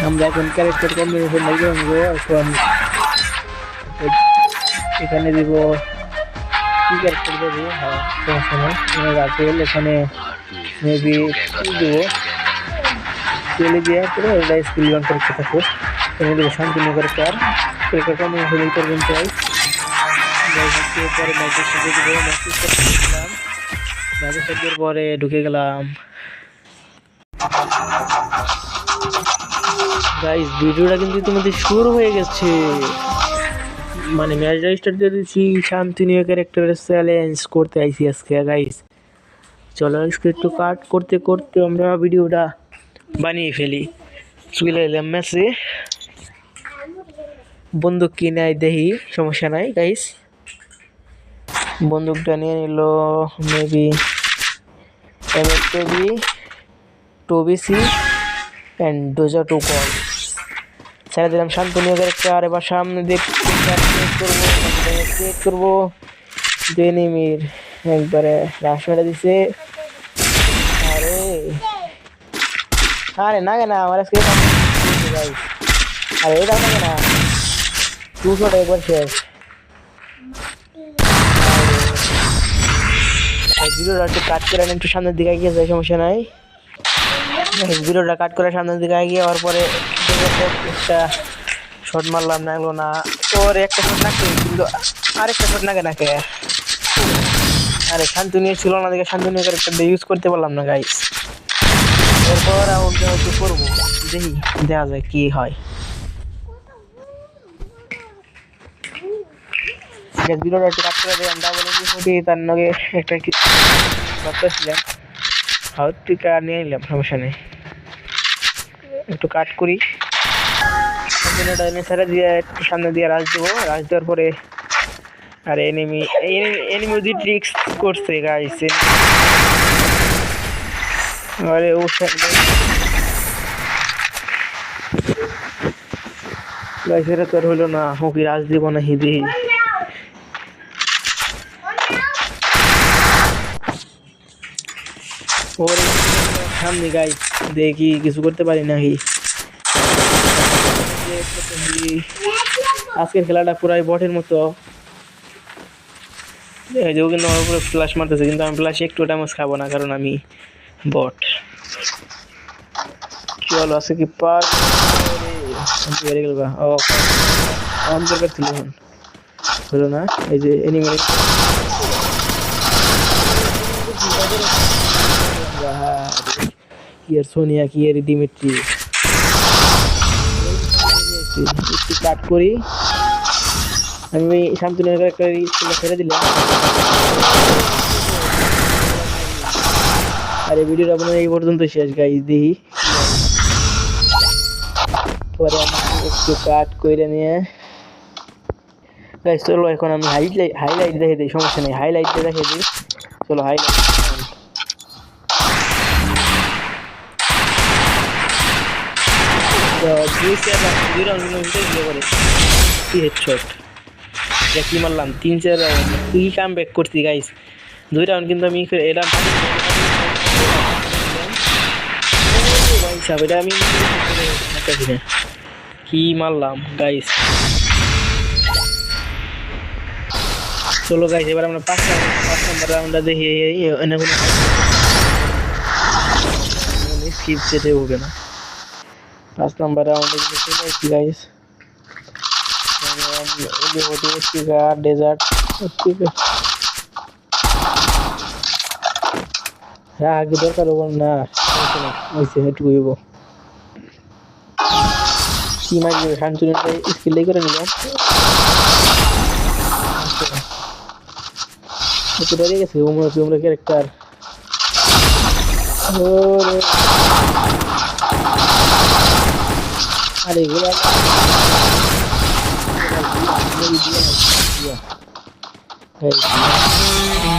আমরা এখন character combination নাই করবো এখন এখানে দিব কি ক্যারেক্টার দেবো হ্যাঁ সমস্যা নেই রাফেল এখানে মেবি দেবো চলে দেওয়ার পরে ওটা স্কিল লঞ্চ করতে থাকবো এখানে দেবো শান্তিনগর ক্যারেক্টার ক্যারেক্টার কম্বিনেশন করবেন চাই পরে ম্যাচের সাথে দেবো ম্যাচের সাথে পরে ঢুকে গেলাম গাইস ভিডিওটা কিন্তু তোমাদের শুরু হয়ে গেছে মানে ম্যাচ রেজিস্টার দিয়ে দিচ্ছি শান্তিনীয় ক্যারেক্টারের চ্যালেঞ্জ করতে আইসি আজকে গাইস চলো আজকে একটু কাট করতে করতে আমরা ভিডিওটা বানিয়ে ফেলি চলে এলাম ম্যাচে বন্দুক কিনে দেখি সমস্যা নাই গাইস বন্দুকটা নিয়ে নিল মেবি এমএসবি 2BC অ্যান্ড ডোজা 2 কল ছেড়ে দিলাম শান্তনীয় ক্যারেক্টার এবার সামনে করবো ডেনিমির একবারে রাশ মেরে দিছে আরে না কেন আমার আজকে আরে এটা না কেন 200 একবার শেষ ভিডিওটা একটু কাট করে একটু সামনের দিকে এগিয়ে যায় সমস্যা নাই ভিডিওটা কাট করে সামনের দিকে এগিয়ে যাওয়ার পরে একটা শট মারলাম না এগুলো না ওর একটা শট নাকি কিন্তু আরেকটা শট নাকে নাকে আরে শান্তনীয় ছিল না দেখে শান্তনীয় ক্যারেক্টারটা ইউজ করতে পারলাম না গাইস এরপর রাউন্ডটা হয়তো করবো দেখি দেখা যায় কি হয় ভিডিওটা একটু কাট করে দিলাম ডাবল এমপি তার নগে একটা কি ভাবতেছিলাম হাউটিকা নিয়ে নিলাম সমস্যা নেই একটু কাট করি ছেড়ে দিয়ে একটু সামনে দিয়ে রাশ দেবো রাশ দেওয়ার পরে আর এনিমি ওদি ট্রিক্স করছে গাইস আরে ও গাইস এটা তো হলো না হুকি রাশ দিব না হিদি ওর সামনে গাইস দেখি কিছু করতে পারি নাকি আজকের খেলাটা পুরাই বটের মতো কিন্তু আমার উপরে ফ্ল্যাশ মারতেছে কিন্তু আমি ফ্ল্যাশ একটু ড্যামেজ খাবো না কারণ আমি বট চলো আজকে কি পার বেড়ে গেল ও আম দরকার ছিল হলো না এই যে এনিমি ইয়ার সোনিয়া কি এর ডিমিট্রি একটু কাট করি আমি শান্তনীয় একটা ছেড়ে দিলাম আর এই ভিডিওটা আপনার এই পর্যন্ত শেষ গাইস দেখি পরে একটু কাট করে নিয়ে গাইস চলো এখন আমি হাইলাইট দেখে দিই সমস্যা নেই হাইলাইটটা দেখে দিই চলো হাইলাইট কি মারলাম 3-4 রাউন্ড কি কাম ব্যাক করছি গাইস 2 রাউন্ড কিন্তু আমি এটা আমি কি মারলাম গাইস চলো গাইস এবার আমরা 5 নম্বর রাউন্ডটা দেখি স্কিপ যেতে হবে না 5 নম্বর রাউন্ডে চলে আসছি গাইস ডেজার্ট আগে দরকার হবো না এটুকু হইব কি মারবে শান্তনীটা স্কিল করে নিলাম একটু ডরে গেছে উমরা ক্যারেক্টার আরে এগুলো Hey.